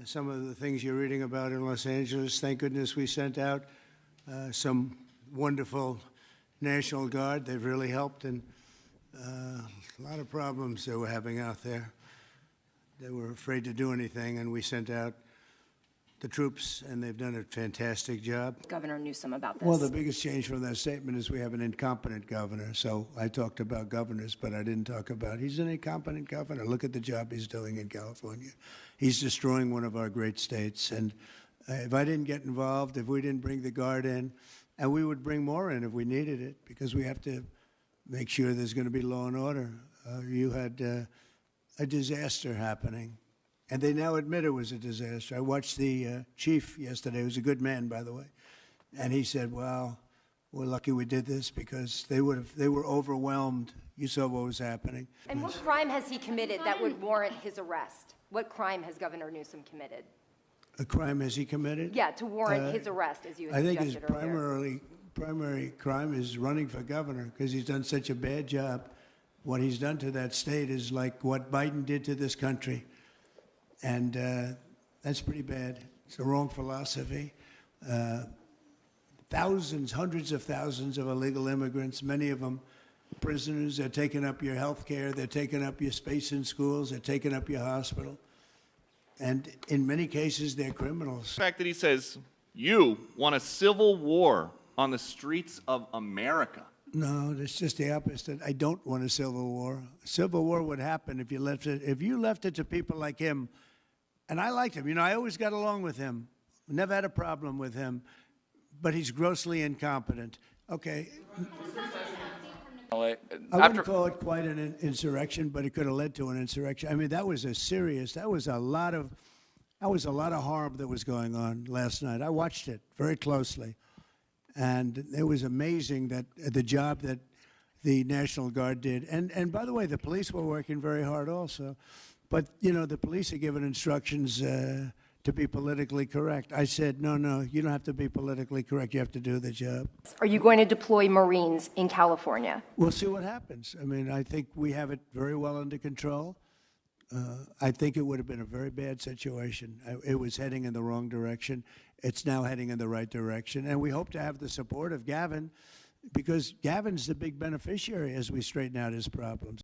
some of the things you're reading about in Los Angeles. Thank goodness we sent out some wonderful National Guard. They've really helped, and a lot of problems they were having out there. They were afraid to do anything, and we sent out the troops, and they've done a fantastic job. Governor Newsom about this. Well, the biggest change from that statement is we have an incompetent governor. So I talked about governors, but I didn't talk about he's an incompetent governor. Look at the job he's doing in California. He's destroying one of our great states. And if I didn't get involved, if we didn't bring the Guard in, and we would bring more in if we needed it, because we have to make sure there's going to be law and order. You had a disaster happening. And they now admit it was a disaster. I watched the chief yesterday, who's a good man, by the way, and he said, well, we're lucky we did this because they were overwhelmed. You saw what was happening. And what crime has he committed that would warrant his arrest? What crime has Governor Newsom committed? A crime has he committed? Yeah, to warrant his arrest, as you had suggested earlier. I think his primary crime is running for governor because he's done such a bad job. What he's done to that state is like what Biden did to this country. And that's pretty bad. It's the wrong philosophy. Thousands, hundreds of thousands of illegal immigrants, many of them prisoners. They're taking up your health care. They're taking up your space in schools. They're taking up your hospital. And in many cases, they're criminals. The fact that he says, you want a civil war on the streets of America. No, it's just the opposite. I don't want a civil war. A civil war would happen if you left it to people like him. And I liked him. You know, I always got along with him. Never had a problem with him. But he's grossly incompetent. Okay. I wouldn't call it quite an insurrection, but it could have led to an insurrection. I mean, that was a lot of harm that was going on last night. I watched it very closely. And it was amazing that the job that the National Guard did. And by the way, the police were working very hard also. But, you know, the police are given instructions to be politically correct. I said, no, you don't have to be politically correct. You have to do the job. Are you going to deploy Marines in California? We'll see what happens. I mean, I think we have it very well under control. I think it would have been a very bad situation. It was heading in the wrong direction. It's now heading in the right direction. And we hope to have the support of Gavin, because Gavin's the big beneficiary as we straighten out his problems.